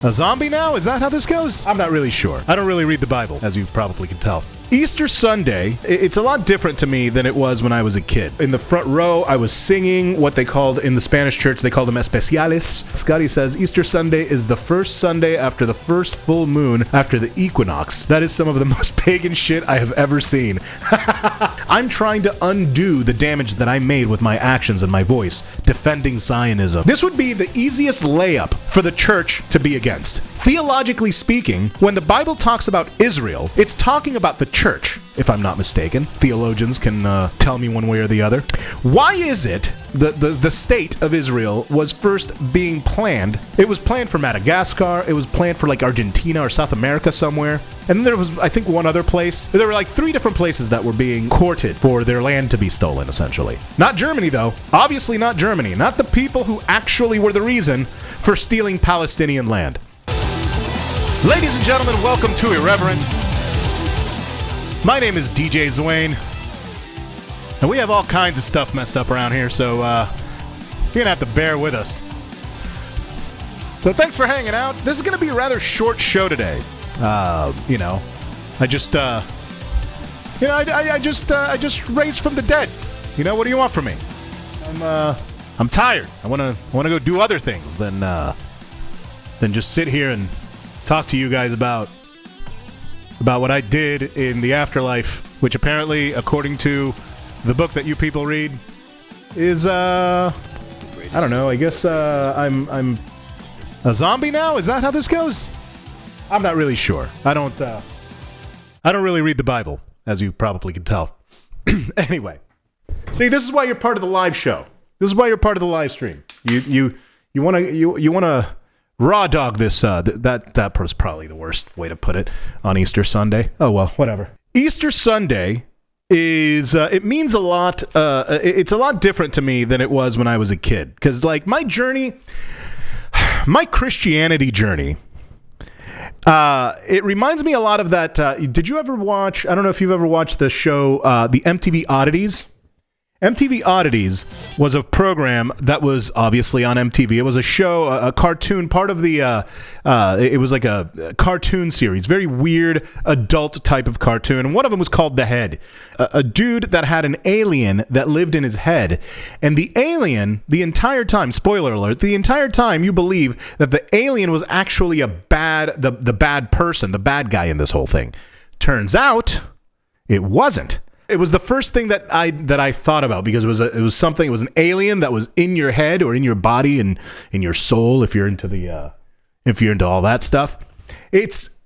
A zombie now? Is that how this goes? I'm not really sure. I don't really read the Bible, as you probably can tell. Easter Sunday, it's a lot different to me than it was when I was a kid. In the front row, I was singing what they called, in the Spanish church, they called them especiales. Scotty says, Easter Sunday is the first Sunday after the first full moon after the equinox. That is some of the most pagan shit I have ever seen. I'm trying to undo the damage that I made with my actions and my voice, defending Zionism. This would be the easiest layup for the church to be against. Theologically speaking, when the Bible talks about Israel, it's talking about the church, if I'm not mistaken. Theologians can tell me one way or the other. Why is it the state of Israel was first being planned? It was planned for Madagascar, it was planned for like Argentina or South America somewhere, and then there was, I think, one other place. There were like 3 different places that were being courted for their land to be stolen, essentially. Not Germany, though. Obviously not Germany. Not the people who actually were the reason for stealing Palestinian land. Ladies and gentlemen, welcome to Irreverent. My name is DJ Zouain, and we have all kinds of stuff messed up around here, so you're going to have to bear with us. So thanks for hanging out. This is going to be a rather short show today. I just raised from the dead. You know, what do you want from me? I'm tired. I want to go do other things than just sit here and talk to you guys about what I did in the afterlife, which apparently, according to the book that you people read, is I don't know. I guess I'm a zombie now. Is that how this goes? I'm not really sure. I don't really read the Bible, as you probably can tell. Anyway, see, this is why you're part of the live show. This is why you're part of the live stream. You wanna raw dog this, that was probably the worst way to put it on Easter Sunday. Oh, well, whatever. Easter Sunday is, it means a lot, it's a lot different to me than it was when I was a kid. Because, like, my Christianity journey, it reminds me a lot of that, did you ever watch, I don't know if you've ever watched the show, the MTV Oddities? MTV Oddities was a program that was obviously on MTV. It was a show, a cartoon, part of the, it was like a cartoon series, very weird adult type of cartoon. And one of them was called The Head, a dude that had an alien that lived in his head. And the alien, the entire time, spoiler alert, the entire time you believe that the alien was actually the bad person, the bad guy in this whole thing. Turns out it wasn't. It was the first thing that I thought about, because it was an alien that was in your head or in your body and in your soul, if you're into all that stuff. It's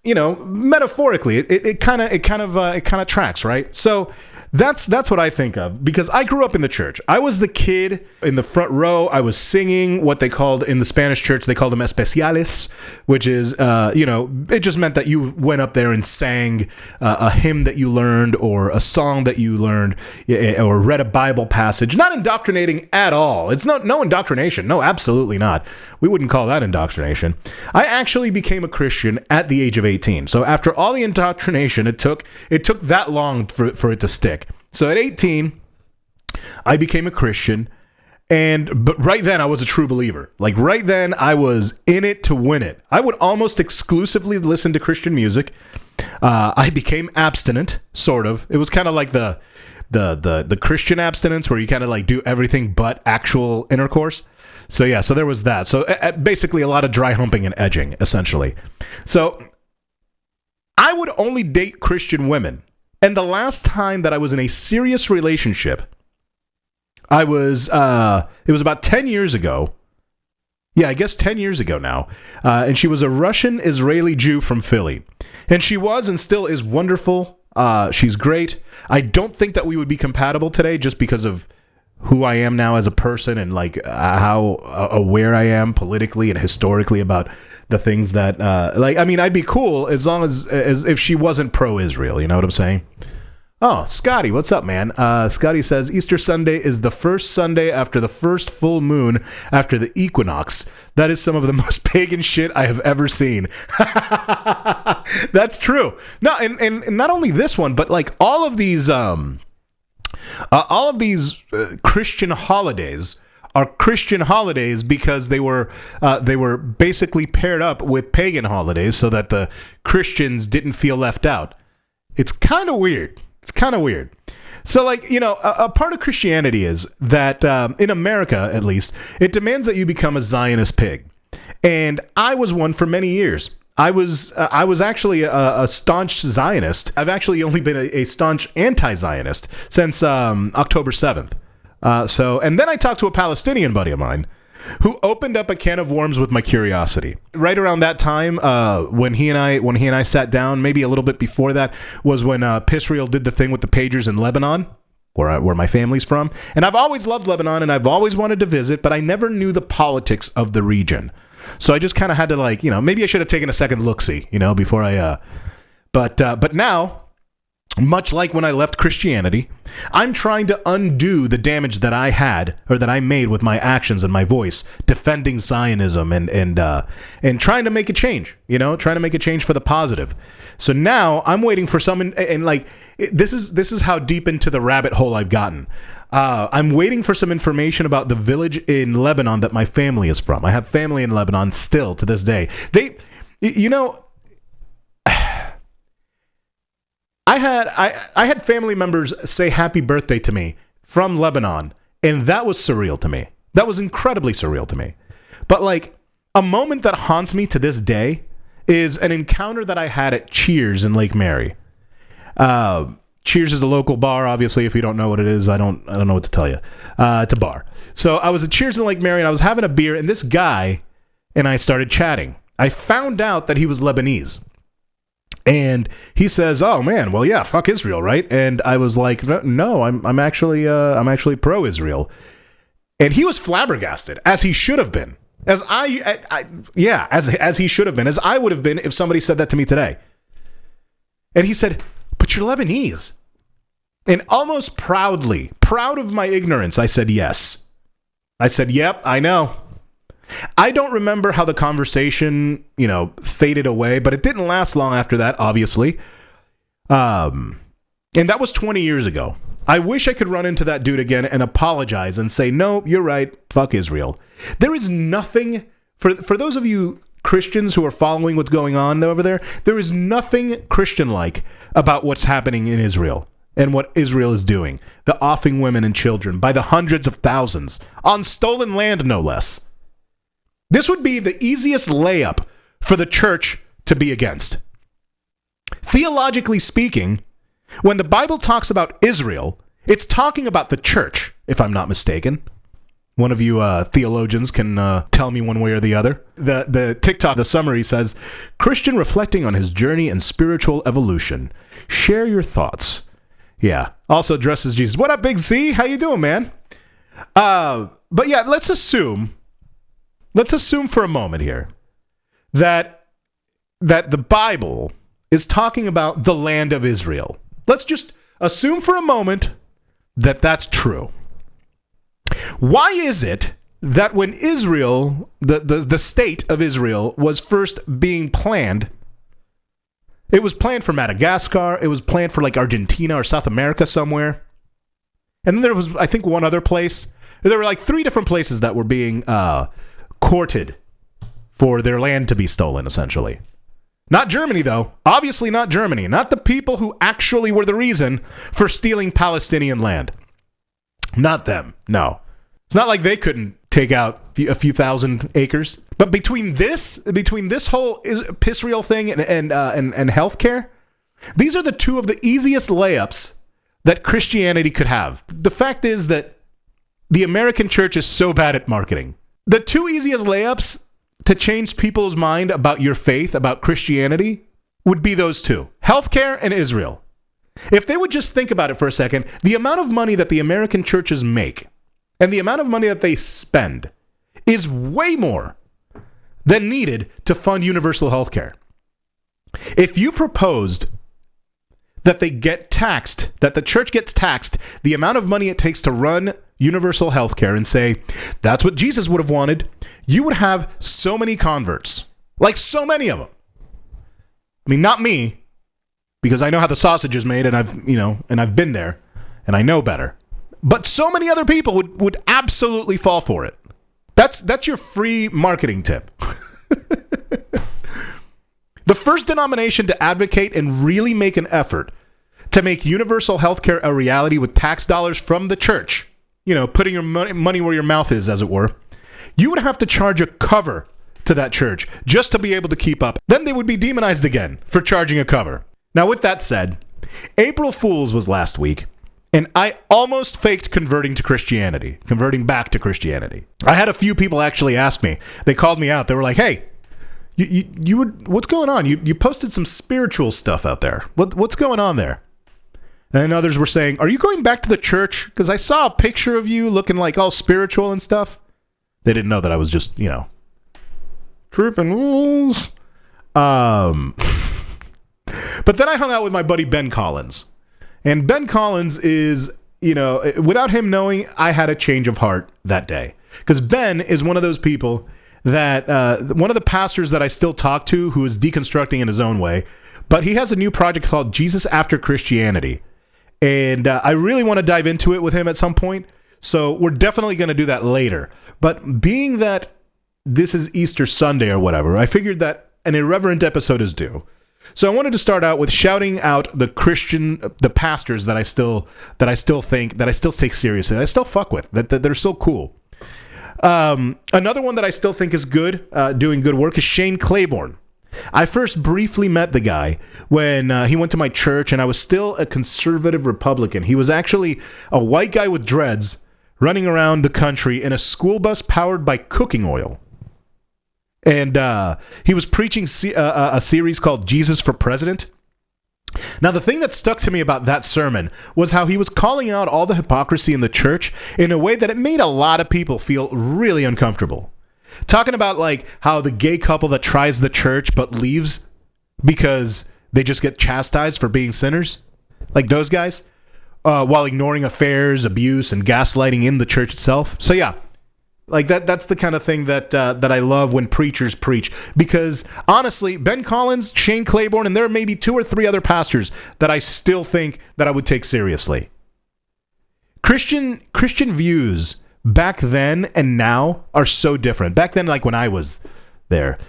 metaphorically it kind of tracks, right? So that's what I think of, because I grew up in the church. I was the kid in the front row. I was singing what they called, in the Spanish church, they called them especiales, which is, it just meant that you went up there and sang a hymn that you learned, or a song that you learned, or read a Bible passage. Not indoctrinating at all. It's no indoctrination. No, absolutely not. We wouldn't call that indoctrination. I actually became a Christian at the age of 18. So after all the indoctrination, it took that long for it to stick. So at 18, I became a Christian, but right then I was a true believer. Like, right then I was in it to win it. I would almost exclusively listen to Christian music. I became abstinent, sort of. It was kind of like the Christian abstinence, where you kind of like do everything but actual intercourse. So yeah, so there was that. So basically a lot of dry humping and edging, essentially. So I would only date Christian women. And the last time that I was in a serious relationship, it was about 10 years ago. Yeah, I guess 10 years ago now. And she was a Russian-Israeli Jew from Philly. And she was and still is wonderful. She's great. I don't think that we would be compatible today, just because of who I am now as a person, and like how aware I am politically and historically about the things that, I'd be cool as long as if she wasn't pro-Israel, you know what I'm saying? Oh, Scotty, what's up, man? Scotty says, Easter Sunday is the first Sunday after the first full moon after the equinox. That is some of the most pagan shit I have ever seen. That's true. No, and not only this one, but like all of these Christian holidays are Christian holidays because they were basically paired up with pagan holidays so that the Christians didn't feel left out. It's kind of weird. So, like, you know, a part of Christianity is that, in America, at least, it demands that you become a Zionist pig. And I was one for many years. I was actually a staunch Zionist. I've actually only been a staunch anti-Zionist since October 7th. And then I talked to a Palestinian buddy of mine who opened up a can of worms with my curiosity. Right around that time, when he and I sat down, maybe a little bit before that, was when Pisrael did the thing with the pagers in Lebanon, where my family's from. And I've always loved Lebanon, and I've always wanted to visit, but I never knew the politics of the region. So I just kind of had to, like, you know, maybe I should have taken a second look-see, you know, before I. But now, much like when I left Christianity, I'm trying to undo the damage that I had, or that I made with my actions and my voice, defending Zionism and trying to make a change, you know, trying to make a change for the positive. So now I'm waiting for someone, and like, this is how deep into the rabbit hole I've gotten. I'm waiting for some information about the village in Lebanon that my family is from. I have family in Lebanon still to this day. You know, I had family members say happy birthday to me from Lebanon, and that was surreal to me. That was incredibly surreal to me. But, like, a moment that haunts me to this day is an encounter that I had at Cheers in Lake Mary. Cheers is a local bar, obviously. If you don't know what it is, I don't know what to tell you. It's a bar. So I was at Cheers in Lake Mary, and I was having a beer, and this guy and I started chatting. I found out that he was Lebanese. And he says, "Oh man, well yeah, fuck Israel, right?" And I was like, "No, I'm actually pro-Israel." And he was flabbergasted, as he should have been, as he should have been, as I would have been if somebody said that to me today. And he said, "But you're Lebanese." And almost proud of my ignorance, I said yes. I said, "Yep, I know." I don't remember how the conversation, you know, faded away, but it didn't last long after that, obviously. And that was 20 years ago. I wish I could run into that dude again and apologize and say, "No, you're right. Fuck Israel." There is nothing, for those of you Christians who are following what's going on over there, there is nothing Christian-like about what's happening in Israel and what Israel is doing. The offing women and children by the hundreds of thousands on stolen land, no less. This would be the easiest layup for the church to be against. Theologically speaking, when the Bible talks about Israel, it's talking about the church, if I'm not mistaken. One of you theologians can tell me one way or the other. The TikTok, the summary says, "Christian reflecting on his journey and spiritual evolution. Share your thoughts." Yeah. Also dressed as Jesus. What up, Big C? How you doing, man? But yeah, let's assume for a moment here that the Bible is talking about the land of Israel. Let's just assume for a moment that that's true. Why is it that when Israel, the state of Israel, was first being planned, it was planned for Madagascar, it was planned for like Argentina or South America somewhere, and then there was, I think, one other place. There were like 3 different places that were being courted for their land to be stolen, essentially. Not Germany, though. Obviously not Germany. Not the people who actually were the reason for stealing Palestinian land. Not them. No. It's not like they couldn't take out a few thousand acres. But between this whole Pisrael thing and healthcare, these are the 2 of the easiest layups that Christianity could have. The fact is that the American church is so bad at marketing. The 2 easiest layups to change people's mind about your faith, about Christianity, would be those 2. Healthcare and Israel. If they would just think about it for a second, the amount of money that the American churches make and the amount of money that they spend is way more than needed to fund universal healthcare. If you proposed that they get taxed, that the church gets taxed the amount of money it takes to run universal healthcare and say, that's what Jesus would have wanted, you would have so many converts. Like so many of them. I mean, not me, because I know how the sausage is made and I've been there and I know better. But so many other people would absolutely fall for it. That's your free marketing tip. The first denomination to advocate and really make an effort to make universal healthcare a reality with tax dollars from the church, putting your money where your mouth is, as it were, you would have to charge a cover to that church just to be able to keep up. Then they would be demonized again for charging a cover. Now, with that said, April Fool's was last week, and I almost faked converting back to Christianity. I had a few people actually ask me. They called me out. They were like, hey, what's going on? You posted some spiritual stuff out there. What's going on there? And others were saying, are you going back to the church? Because I saw a picture of you looking like all spiritual and stuff. They didn't know that I was just, tripping rules. But then I hung out with my buddy Ben Collins. And Ben Collins is, without him knowing, I had a change of heart that day. Because Ben is one of those people that, one of the pastors that I still talk to who is deconstructing in his own way. But he has a new project called Jesus After Christianity. And I really want to dive into it with him at some point. So we're definitely going to do that later. But being that this is Easter Sunday or whatever, I figured that an Irreverent episode is due. So I wanted to start out with shouting out the pastors that I still take seriously, that I still fuck with, that they're so cool. Another one that I still think is good, doing good work, is Shane Claiborne. I first briefly met the guy when he went to my church, and I was still a conservative Republican. He was actually a white guy with dreads running around the country in a school bus powered by cooking oil. And he was preaching a series called Jesus for President. Now, the thing that stuck to me about that sermon was how he was calling out all the hypocrisy in the church in a way that it made a lot of people feel really uncomfortable. Talking about like how the gay couple that tries the church but leaves because they just get chastised for being sinners, like those guys, while ignoring affairs, abuse, and gaslighting in the church itself. So yeah, like that's the kind of thing that I love when preachers preach. Because honestly, Ben Collins, Shane Claiborne, and there are maybe 2 or 3 other pastors that I still think that I would take seriously. Christian views back then and now are so different. Back then, like when I was there,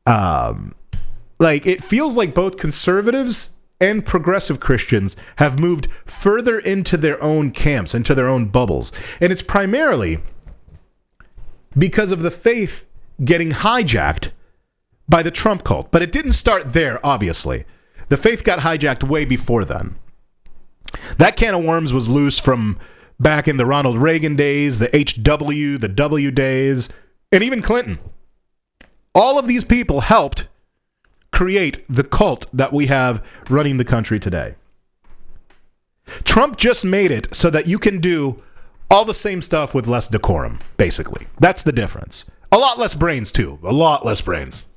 like it feels like both conservatives and progressive Christians have moved further into their own camps, into their own bubbles. And it's primarily because of the faith getting hijacked by the Trump cult. But it didn't start there, obviously. The faith got hijacked way before then. That can of worms was loose from back in the Ronald Reagan days, the HW, the W days, and even Clinton. All of these people helped create the cult that we have running the country today. Trump just made it so that you can do all the same stuff with less decorum, basically. That's the difference. A lot less brains, too. A lot less brains.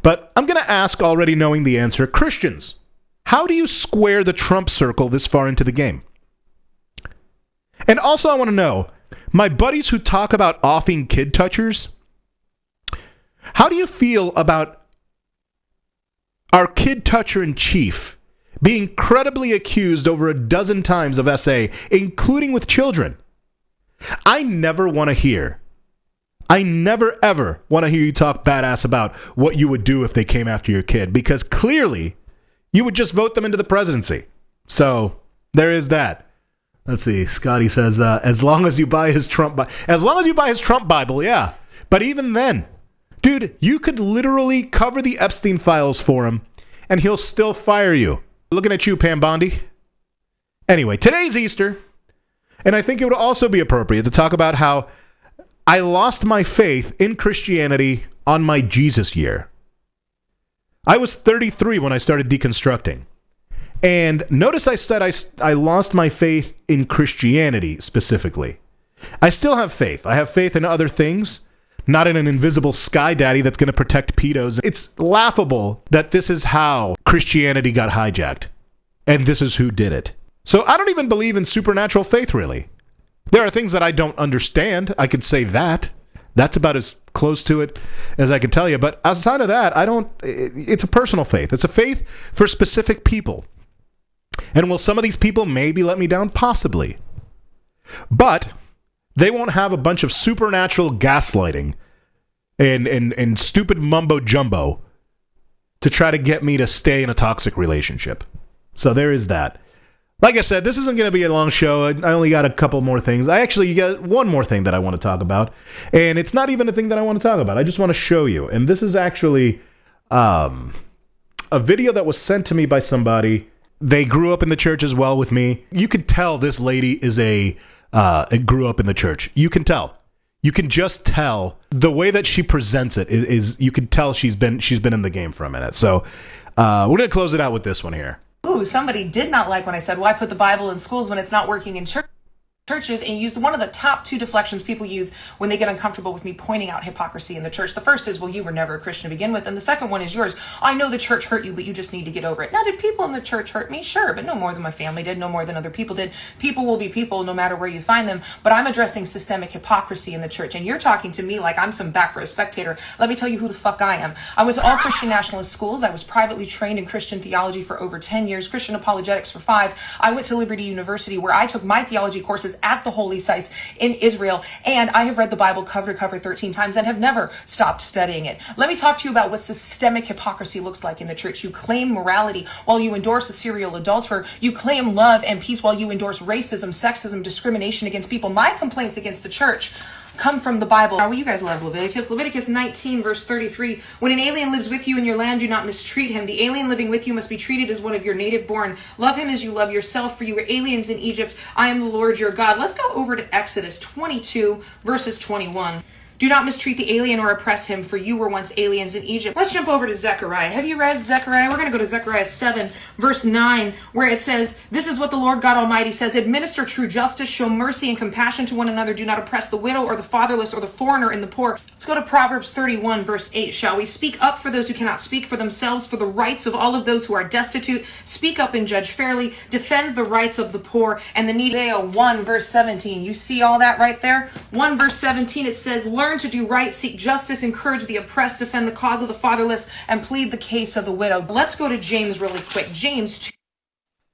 But I'm going to ask, already knowing the answer, Christians, how do you square the Trump circle this far into the game? And also, I want to know, my buddies who talk about offing kid touchers, how do you feel about our kid toucher in chief being credibly accused over a dozen times of SA, including with children? I never ever want to hear you talk badass about what you would do if they came after your kid, because clearly you would just vote them into the presidency. So there is that. Let's see. Scotty says, as long as you buy his Trump Bible, yeah. But even then, dude, you could literally cover the Epstein files for him, and he'll still fire you. Looking at you, Pam Bondi. Anyway, today's Easter, and I think it would also be appropriate to talk about how I lost my faith in Christianity on my Jesus year. I was 33 when I started deconstructing. And notice I said I lost my faith in Christianity specifically. I still have faith. I have faith in other things, not in an invisible sky daddy that's going to protect pedos. It's laughable that this is how Christianity got hijacked, and this is who did it. So I don't even believe in supernatural faith, really. There are things that I don't understand. I could say that. That's about as close to it as I can tell you. But outside of that, it's a personal faith. It's a faith for specific people. And will some of these people maybe let me down? Possibly. But they won't have a bunch of supernatural gaslighting and stupid mumbo jumbo to try to get me to stay in a toxic relationship. So there is that. Like I said, this isn't going to be a long show. I only got a couple more things. I actually got one more thing that I want to talk about. And it's not even a thing that I want to talk about. I just want to show you. And this is actually a video that was sent to me by somebody. They grew up in the church as well with me. You can tell this lady is grew up in the church. You can tell. You can just tell the way that she presents it is you can tell she's been in the game for a minute. So we're going to close it out with this one here. Ooh, somebody did not like when I said, why put the Bible in schools when it's not working in churches, and used one of the top two deflections people use when they get uncomfortable with me pointing out hypocrisy in the church. The first is, well, you were never a Christian to begin with. And the second one is yours. I know the church hurt you, but you just need to get over it. Now, did people in the church hurt me? Sure, but no more than my family did, no more than other people did. People will be people no matter where you find them. But I'm addressing systemic hypocrisy in the church. And you're talking to me like I'm some back row spectator. Let me tell you who the fuck I am. I went to all Christian nationalist schools. I was privately trained in Christian theology for over 10 years, Christian apologetics for 5. I went to Liberty University, where I took my theology courses at the Holy Site in Israel, and I have read the Bible cover to cover 13 times and have never stopped studying it. Let me talk to you about what systemic hypocrisy looks like in the church. You claim morality while you endorse a serial adulterer. You claim love and peace while you endorse racism, sexism, discrimination against people. My complaints against the church come from the Bible. Well, you guys love Leviticus. Leviticus 19, verse 33. When an alien lives with you in your land, do not mistreat him. The alien living with you must be treated as one of your native born. Love him as you love yourself, for you were aliens in Egypt. I am the Lord your God. Let's go over to Exodus 22, verses 21. Do not mistreat the alien or oppress him, for you were once aliens in Egypt. Let's jump over to Zechariah. Have you read Zechariah? We're going to go to Zechariah 7, verse 9, where it says, this is what the Lord God Almighty says, administer true justice, show mercy and compassion to one another. Do not oppress the widow or the fatherless or the foreigner and the poor. Let's go to Proverbs 31, verse 8, shall we? Speak up for those who cannot speak for themselves, for the rights of all of those who are destitute. Speak up and judge fairly. Defend the rights of the poor and the needy. Isaiah 1, verse 17. You see all that right there? 1, verse 17, it says, learn to do right, seek justice, encourage the oppressed, defend the cause of the fatherless, and plead the case of the widow. Let's go to James really quick. James 2.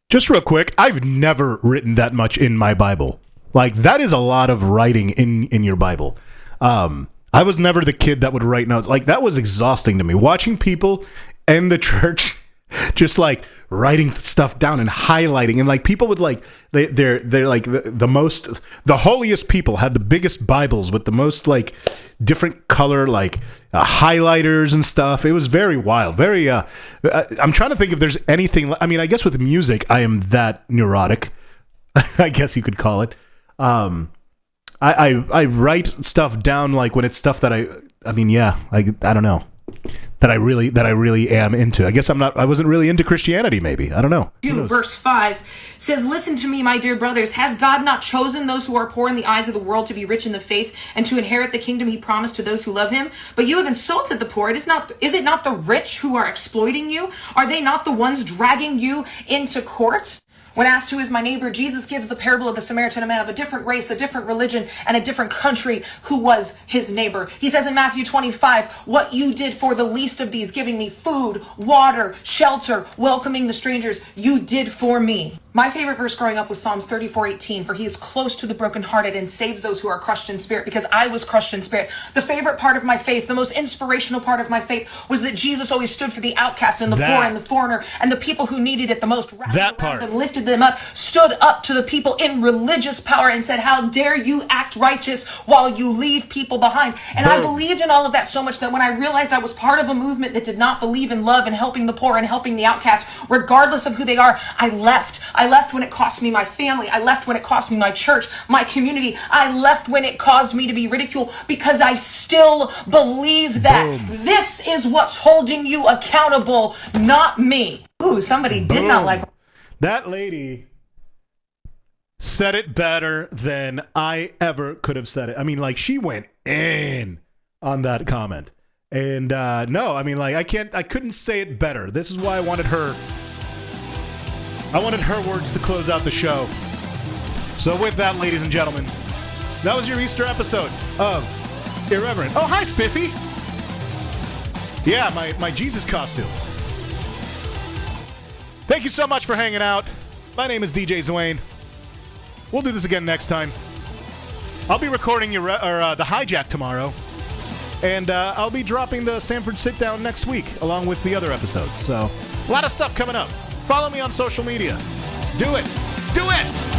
Just real quick, I've never written that much in my Bible. Like, that is a lot of writing in your Bible. I was never the kid that would write notes. Like, that was exhausting to me. Watching people in the church just like writing stuff down and highlighting, and like people would like they're like the holiest people had the biggest Bibles with the most like different color like highlighters and stuff. It was very wild. Very I'm trying to think if there's anything. I mean, I guess with music I am that neurotic. I guess you could call it. I write stuff down like when it's stuff that I mean, yeah, I don't know. That I really am into. I guess I wasn't really into Christianity, maybe. I don't know. 2 verse 5 says, listen to me, my dear brothers. Has God not chosen those who are poor in the eyes of the world to be rich in the faith and to inherit the kingdom he promised to those who love him? But you have insulted the poor. Is it not the rich who are exploiting you? Are they not the ones dragging you into court? When asked who is my neighbor, Jesus gives the parable of the Samaritan, a man of a different race, a different religion, and a different country who was his neighbor. He says in Matthew 25, what you did for the least of these, giving me food, water, shelter, welcoming the strangers, you did for me. My favorite verse growing up was Psalms 34:18, for he is close to the brokenhearted and saves those who are crushed in spirit, because I was crushed in spirit. The favorite part of my faith, the most inspirational part of my faith, was that Jesus always stood for the outcast and the poor and the foreigner and the people who needed it the most. That part. Them, lifted them up, stood up to the people in religious power and said, how dare you act righteous while you leave people behind? And I believed in all of that so much that when I realized I was part of a movement that did not believe in love and helping the poor and helping the outcast, regardless of who they are, I left. I left when it cost me my family. I left when it cost me my church, my community. I left when it caused me to be ridiculed, because I still believe that. This is what's holding you accountable, not me. Ooh, somebody did not like. That lady said it better than I ever could have said it. I mean, like, she went in on that comment. And no, I mean, like, I couldn't say it better. This is why I wanted her words to close out the show. So with that, ladies and gentlemen, that was your Easter episode of Irreverent. Oh, hi, Spiffy. Yeah, my Jesus costume. Thank you so much for hanging out. My name is DJ Zouain. We'll do this again next time. I'll be recording the hijack tomorrow. And I'll be dropping the Sanford Sit Down next week, along with the other episodes. So, a lot of stuff coming up. Follow me on social media. Do it. Do it!